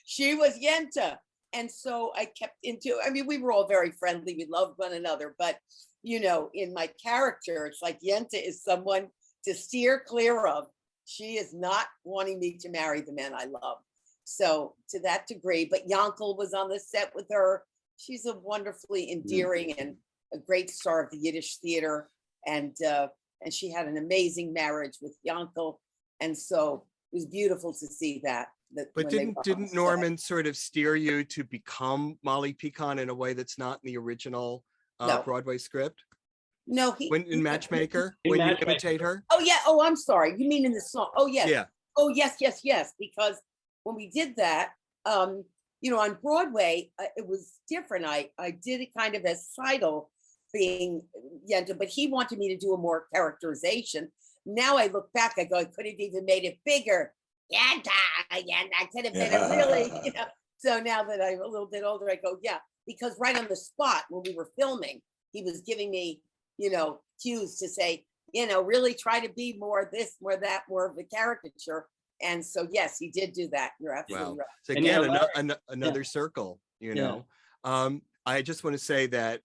Speaker 11: She was Yenta. And so I kept we were all very friendly. We loved one another, but in my character, it's like Yenta is someone to steer clear of. She is not wanting me to marry the man I love. So to that degree, but Yankel was on the set with her. She's a wonderfully endearing and a great star of the Yiddish theater. And she had an amazing marriage with Yankel. And so it was beautiful to see that.
Speaker 7: But didn't Norman sort of steer you to become Molly Picon in a way that's not in the original Broadway script?
Speaker 11: No,
Speaker 7: in Matchmaker, when you imitate her?
Speaker 11: Oh, yeah. Oh, I'm sorry. You mean in the song? Oh, yes.
Speaker 7: Yeah.
Speaker 11: Oh, yes. Because when we did that, on Broadway, it was different. I did it kind of as Tzeitel being Yenta, but he wanted me to do a more characterization. now I look back, I go, I could have even made it bigger. Yeah, I could have made it really, you know. So now that I'm a little bit older, I go, yeah, because right on the spot when we were filming, he was giving me, you know, cues to say, you know, really try to be more this, more that, more of a caricature. And so, yes, he did do that. You're absolutely right.
Speaker 7: So again, another circle, you know. I just want to say that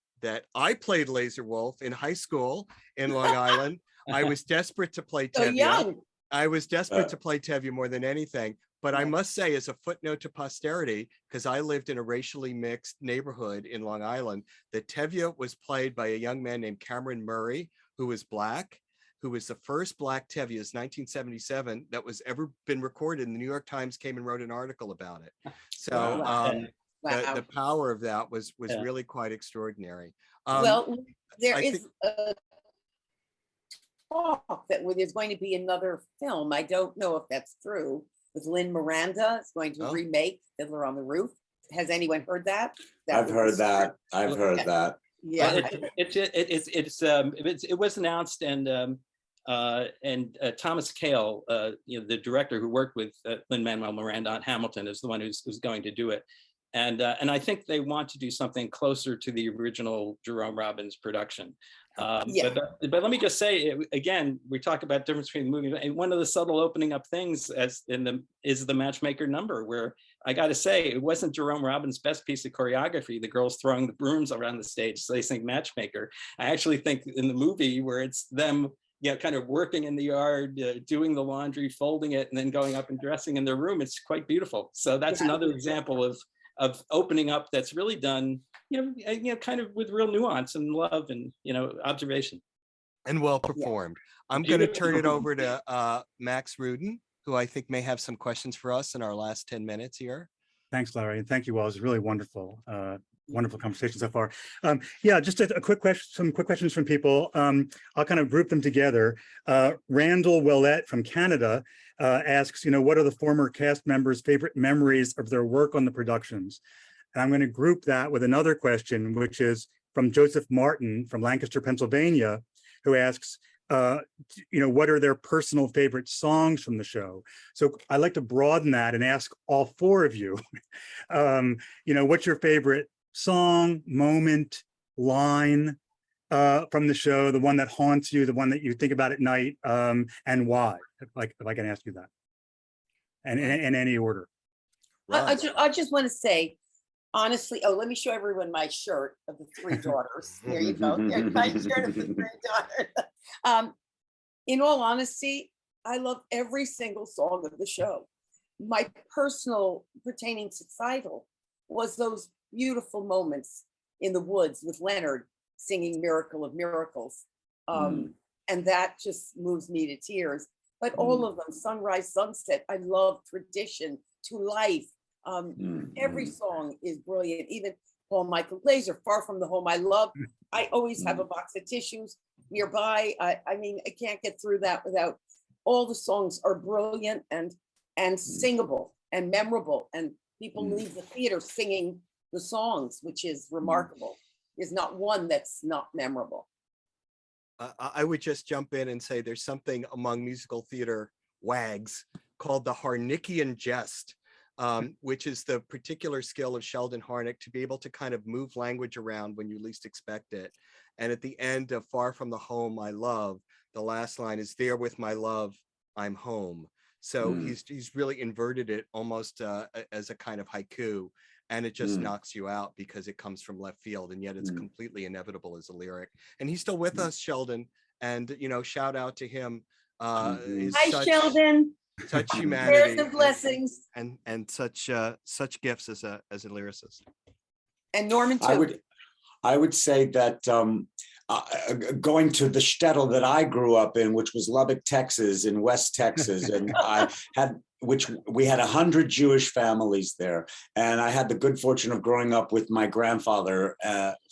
Speaker 7: I played Laser Wolf in high school in Long Island. I was desperate to play
Speaker 11: So
Speaker 7: Tevye.
Speaker 11: young.
Speaker 7: I was desperate to play Tevye more than anything. But I must say, as a footnote to posterity, because I lived in a racially mixed neighborhood in Long Island, that Tevye was played by a young man named Cameron Murray, who was Black, who was the first Black Tevye, 1977, that was ever been recorded. And the New York Times came and wrote an article about it. So the power of that was really quite extraordinary.
Speaker 11: Well, there is a talk that there's going to be another film. I don't know if that's true. With Lynn Miranda is going to remake Fiddler on the Roof. Has anyone heard that?
Speaker 13: I've heard that. I've heard that.
Speaker 11: Yeah,
Speaker 12: it was announced, and Thomas Kael, you know, the director who worked with Lin-Manuel Miranda on Hamilton, is the one who's going to do it. And I think they want to do something closer to the original Jerome Robbins production. But let me just say, again, we talk about difference between the movie, and one of the subtle opening up things is the matchmaker number, where I got to say, it wasn't Jerome Robbins' best piece of choreography, the girls throwing the brooms around the stage, so they sing matchmaker. I actually think in the movie where it's them, you know, kind of working in the yard, doing the laundry, folding it, and then going up and dressing in their room, it's quite beautiful. So that's another example of opening up that's really done, you know, kind of with real nuance and love and, you know, observation.
Speaker 7: And well performed. I'm going to turn it over to Max Rudin, who I think may have some questions for us in our last 10 minutes here.
Speaker 1: Thanks, Larry, and thank you all. It was really wonderful. Wonderful conversation so far. Yeah, just a quick question, some quick questions from people. I'll kind of group them together. Randall Willett from Canada asks, you know, what are the former cast members' favorite memories of their work on the productions? And I'm going to group that with another question, which is from Joseph Martin from Lancaster, Pennsylvania, who asks, you know, what are their personal favorite songs from the show? So I'd like to broaden that and ask all four of you, you know, what's your favorite song, moment, line from the show, the one that haunts you, the one that you think about at night, and why? If I can ask you that, and in any order.
Speaker 11: I just want to say, honestly, let me show everyone my shirt of the three daughters. There you go. There's my shirt of the three daughters. In all honesty, I love every single song of the show. My personal pertaining to Tzeitel was those beautiful moments in the woods with Leonard singing Miracle of Miracles. And that just moves me to tears. But all of them, Sunrise, Sunset, I love Tradition, To Life. Every song is brilliant. Even Paul Michael Glaser, Far From the Home I Love. I always have a box of tissues nearby. I mean, I can't get through that without, all the songs are brilliant and singable and memorable. And people leave the theater singing the songs, which is remarkable. There's not one that's not memorable.
Speaker 7: I would just jump in and say there's something among musical theater wags called the Harnickian jest, which is the particular skill of Sheldon Harnick to be able to kind of move language around when you least expect it. And at the end of Far From the Home I Love, the last line is, there with my love, I'm home. So he's really inverted it almost as a kind of haiku. And it just knocks you out because it comes from left field, and yet it's completely inevitable as a lyric. And he's still with us, Sheldon. And, you know, shout out to him.
Speaker 11: Hi, Sheldon.
Speaker 7: Such humanity.
Speaker 11: Prayers and blessings.
Speaker 7: And such gifts as a lyricist.
Speaker 11: And Norman too.
Speaker 13: I would say that going to the shtetl that I grew up in, which was Lubbock, Texas, in West Texas, and we had 100 Jewish families there. And I had the good fortune of growing up with my grandfather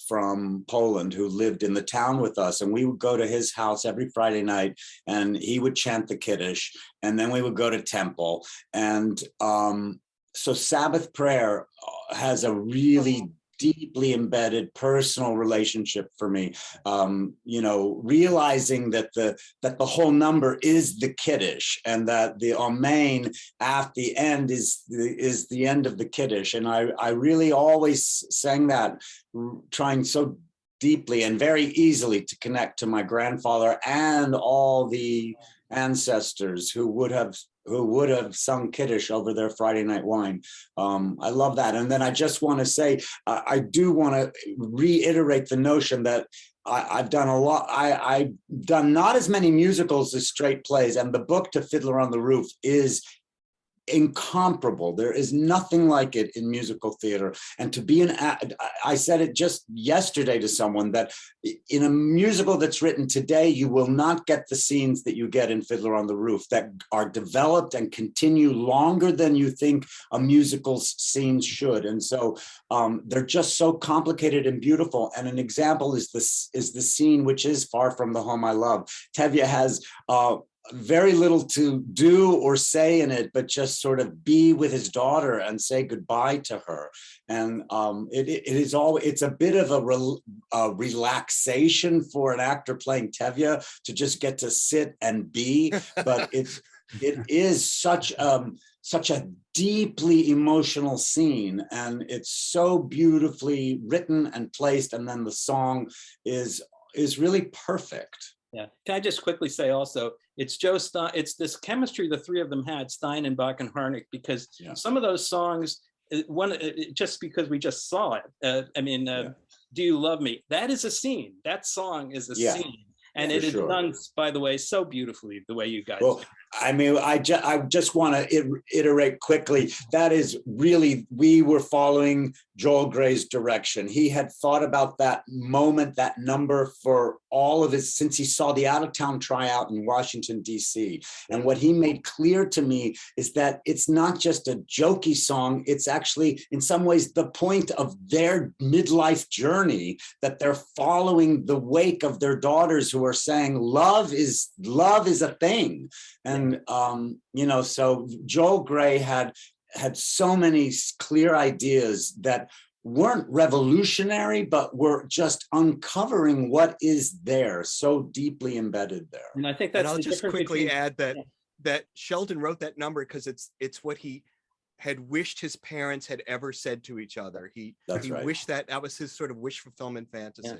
Speaker 13: from Poland, who lived in the town with us. And we would go to his house every Friday night, and he would chant the Kiddush, and then we would go to temple. And so Sabbath prayer has a really deeply embedded personal relationship for me. You know, realizing that the whole number is the Kiddush, and that the Amen at the end is the end of the Kiddush. And I really always sang that, trying so deeply and very easily to connect to my grandfather and all the ancestors who would have sung Kiddush over their Friday night wine. I love that. And then I just want to say, I do want to reiterate the notion that I've done a lot. I've done not as many musicals as straight plays, and the book To Fiddler on the Roof is incomparable. There is nothing like it in musical theater. And to be I said it just yesterday to someone, that in a musical that's written today, you will not get the scenes that you get in Fiddler on the Roof, that are developed and continue longer than you think a musical's scenes should. And so they're just so complicated and beautiful. And an example is the scene which is Far From the Home I Love. Tevye has very little to do or say in it, but just sort of be with his daughter and say goodbye to her. And it's a bit of a relaxation for an actor playing Tevye to just get to sit and be, but it is such a deeply emotional scene, and it's so beautifully written and placed, and then the song is really perfect.
Speaker 12: Yeah. Can I just quickly say also, it's Joe Stein, it's this chemistry the three of them had, Stein and Bach and Harnick, because some of those songs, just because we just saw it, Do You Love Me? That is a scene. That song is a scene. And it is done, by the way, so beautifully, the way you guys do.
Speaker 13: I mean, I just want to iterate quickly. That is really, we were following Joel Gray's direction. He had thought about that moment, that number for all of his, since he saw the out-of-town tryout in Washington, D.C. And what he made clear to me is that it's not just a jokey song. It's actually, in some ways, the point of their midlife journey, that they're following the wake of their daughters who are saying, love is a thing. And, so Joel Gray had so many clear ideas that weren't revolutionary, but were just uncovering what is there, so deeply embedded there.
Speaker 12: And I think that's,
Speaker 7: and I'll just quickly add that Sheldon wrote that number because it's what he had wished his parents had ever said to each other. He wished that was his sort of wish fulfillment fantasy.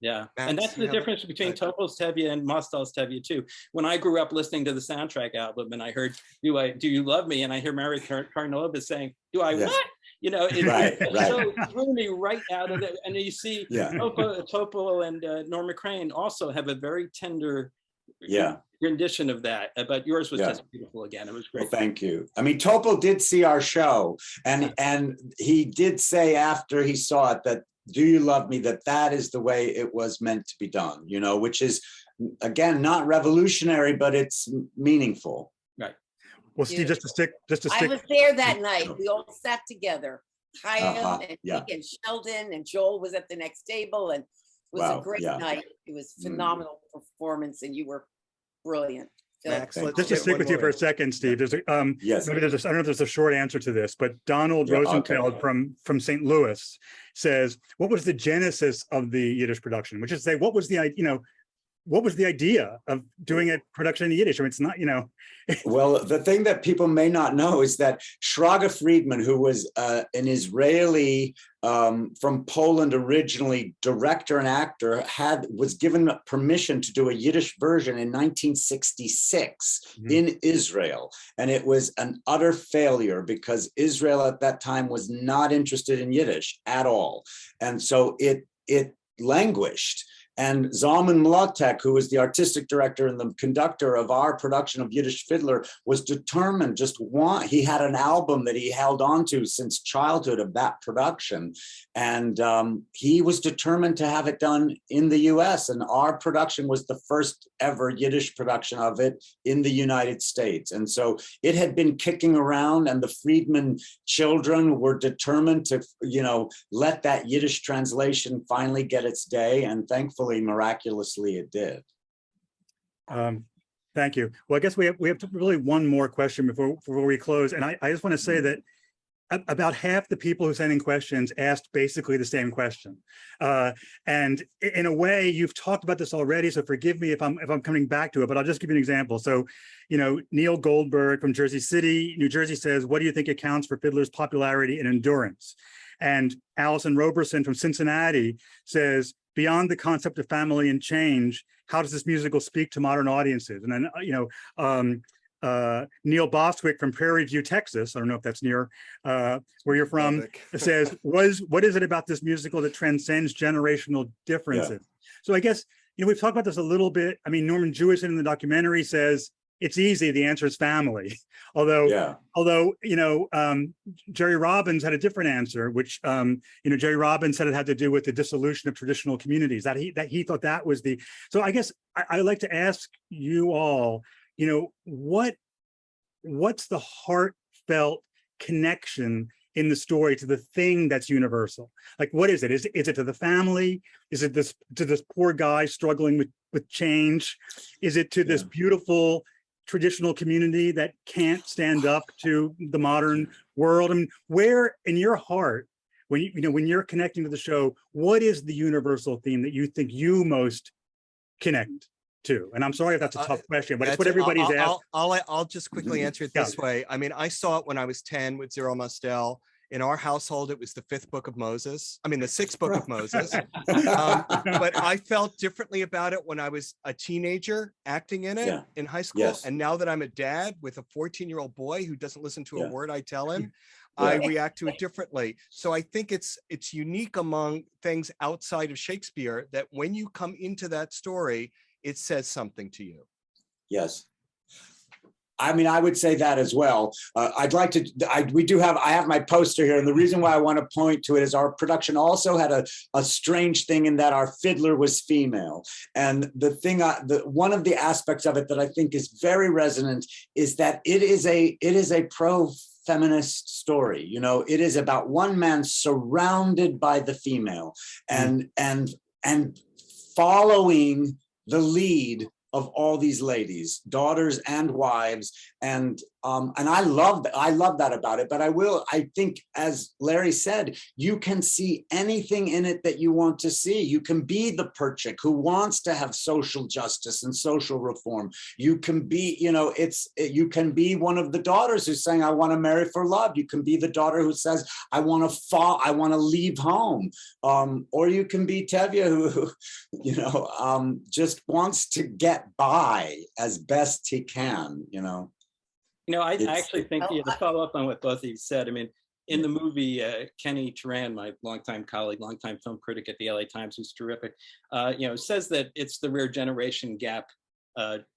Speaker 12: Yeah, and that's the difference between Topol's Tevye and Mostel's Tevye too. When I grew up listening to the soundtrack album and I heard "Do You Love Me?" and I hear Mary Karnova saying, "Do I what?" It so threw me right out of it. And you see, Topol and Norma Crane also have a very tender rendition of that. But yours was just beautiful again. It was great.
Speaker 13: Well, thank you. I mean, Topol did see our show, and he did say after he saw it that, "Do You Love Me?" that is the way it was meant to be done, which is, again, not revolutionary, but it's meaningful.
Speaker 12: Right.
Speaker 1: Well, Steve, just to stick.
Speaker 11: I was there that night. We all sat together. Kyle and Nick and Sheldon and Joel was at the next table, and it was a great night. It was phenomenal performance, and you were brilliant.
Speaker 1: Just to stick with you for a second, Steve, there's maybe I don't know if there's a short answer to this, but Donald Rosenfeld from St. Louis says, what was the genesis of the Yiddish production? Which is to say, what was the idea of doing a production in Yiddish? I mean, it's not,
Speaker 13: Well, the thing that people may not know is that Sragow Friedman, who was an Israeli from Poland originally, director and actor, was given permission to do a Yiddish version in 1966 in Israel. And it was an utter failure because Israel at that time was not interested in Yiddish at all. And so it languished. And Zalman Mlotek, who was the artistic director and the conductor of our production of Yiddish Fiddler, was determined, he had an album that he held on to since childhood of that production. And he was determined to have it done in the US. And our production was the first ever Yiddish production of it in the United States. And so it had been kicking around, and the Friedman children were determined to, let that Yiddish translation finally get its day. And thankfully, miraculously, it did.
Speaker 1: Thank you. Well, I guess we have really one more question before we close. And I just want to say that about half the people who sent in questions asked basically the same question. And in a way, you've talked about this already, so forgive me if I'm coming back to it, but I'll just give you an example. So, Neil Goldberg from Jersey City, New Jersey says, what do you think accounts for Fiddler's popularity and endurance? And Allison Roberson from Cincinnati says, beyond the concept of family and change, how does this musical speak to modern audiences? And then, Neil Bostwick from Prairie View, Texas, I don't know if that's near where you're from, says, what is it about this musical that transcends generational differences? So I guess, we've talked about this a little bit. I mean, Norman Jewison in the documentary says, it's easy, the answer is family. Although, Jerry Robbins had a different answer, which, Jerry Robbins said it had to do with the dissolution of traditional communities, that he thought that was the, so I guess I'd like to ask you all, what's the heartfelt connection in the story to the thing that's universal? Like, what is it? Is it to the family? Is it to this poor guy struggling with change? Is it to this beautiful traditional community that can't stand up to the modern world? I mean, where in your heart, when you're connecting to the show, what is the universal theme that you think you most connect to? And I'm sorry if that's a tough question, but it's what everybody's asked.
Speaker 7: I'll just quickly answer it this way. I mean, I saw it when I was 10 with Zero Mostel. In our household, it was the 5th book of Moses. I mean, the 6th book of Moses. But I felt differently about it when I was a teenager acting in it in high school. Yes. And now that I'm a dad with a 14-year-old boy who doesn't listen to a word I tell him, I react to it differently. So I think it's unique among things outside of Shakespeare that when you come into that story, it says something to you.
Speaker 13: Yes. I mean, I would say that as well. I'd like to, I have my poster here. And the reason why I want to point to it is our production also had a strange thing in that our fiddler was female. And the thing, one of the aspects of it that I think is very resonant is that it is a pro-feminist story. It is about one man surrounded by the female and following the lead of all these ladies, daughters and wives, and I love that about it. But I think, as Larry said, you can see anything in it that you want to see. You can be the Perchik who wants to have social justice and social reform. You can be, you can be one of the daughters who's saying, I want to marry for love. You can be the daughter who says, I want to leave home. Or you can be Tevye who, just wants to get by as best he can,
Speaker 12: I actually think, to follow up on what both of you said, I mean, in the movie, Kenny Turan, my longtime colleague, longtime film critic at the LA Times, who's terrific, says that it's the rare generation gap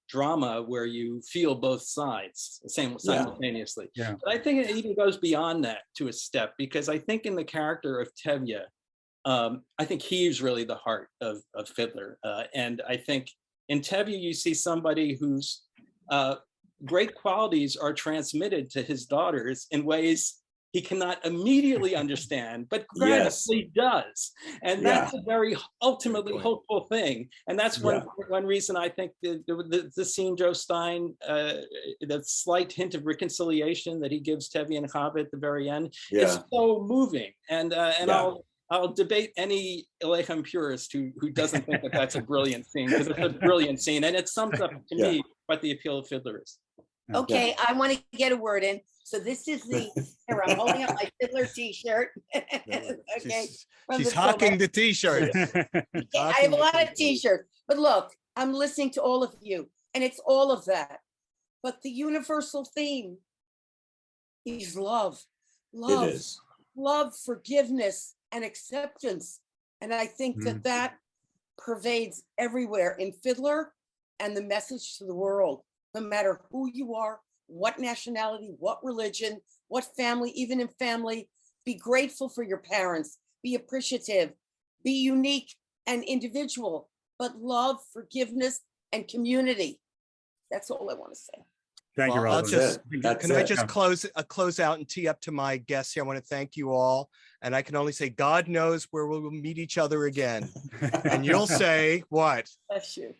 Speaker 12: drama where you feel both sides simultaneously. Yeah. But I think it even goes beyond that to a step, because I think in the character of Tevye, I think he's really the heart of Fiddler. And I think in Tevye, you see somebody whose great qualities are transmitted to his daughters in ways he cannot immediately understand, but gradually does. And that's a very ultimately hopeful thing. And that's one reason I think the scene Joe Stein, the slight hint of reconciliation that he gives Tevye and Chava at the very end, is so moving. And I'll debate any Elechem purist who doesn't think that that's a brilliant scene, because it's a brilliant scene. And it sums up to me what the appeal of Fiddler is.
Speaker 11: Okay, I want to get a word in. So this is here, I'm holding up my Fiddler t-shirt. Okay.
Speaker 7: She's hawking the t-shirt.
Speaker 11: I have a lot of t-shirts, but look, I'm listening to all of you, and it's all of that. But the universal theme is love. Love. It is. Love, forgiveness, and acceptance. And I think that pervades everywhere in Fiddler and the message to the world, no matter who you are, what nationality, what religion, what family, even in family, be grateful for your parents, be appreciative, be unique and individual, but love, forgiveness, and community. That's all I want to say.
Speaker 1: Thank you, Rosalind.
Speaker 7: Can I just close out and tee up to my guests here? I want to thank you all. And I can only say, God knows where we'll meet each other again. And you'll say, what?
Speaker 11: Bless you.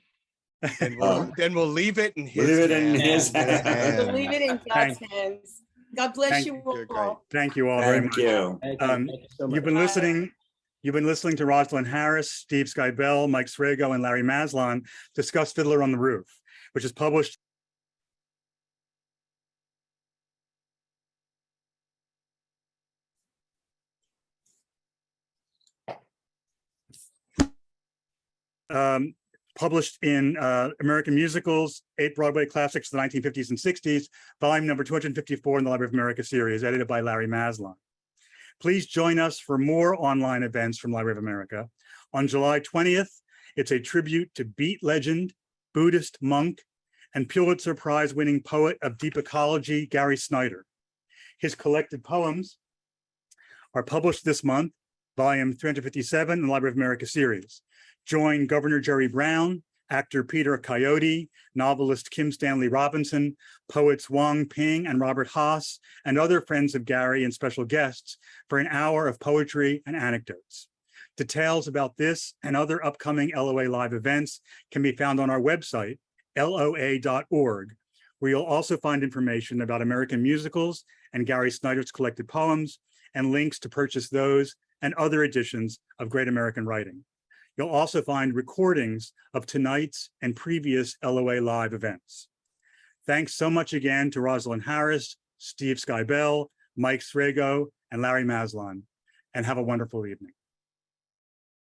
Speaker 7: And then we'll leave it in his hands.
Speaker 11: We'll leave it in God's hands. God bless
Speaker 1: Thank
Speaker 11: you
Speaker 7: You're great.
Speaker 11: all.
Speaker 1: Thank you all very
Speaker 13: Thank
Speaker 1: much.
Speaker 13: you.
Speaker 12: Thank you. Thank you so much.
Speaker 1: You've been listening to Rosalind Harris, Steve Skybell, Mike Sragow, and Larry Maslon discuss Fiddler on the Roof, which is published published in American Musicals, 8 Broadway Classics of the 1950s and 60s, volume number 254 in the Library of America series, edited by Larry Maslon. Please join us for more online events from Library of America. On July 20th, it's a tribute to Beat legend, Buddhist monk, and Pulitzer Prize-winning poet of deep ecology, Gary Snyder. His collected poems are published this month, volume 357 in the Library of America series. Join Governor Jerry Brown, actor Peter Coyote, novelist Kim Stanley Robinson, poets Wang Ping and Robert Haas, and other friends of Gary and special guests for an hour of poetry and anecdotes. Details about this and other upcoming LOA Live events can be found on our website, loa.org, where you'll also find information about American musicals and Gary Snyder's collected poems and links to purchase those and other editions of Great American Writing. You'll also find recordings of tonight's and previous LOA Live events. Thanks so much again to Rosalind Harris, Steve Skybell, Mike Sragow, and Larry Maslon, and have a wonderful evening.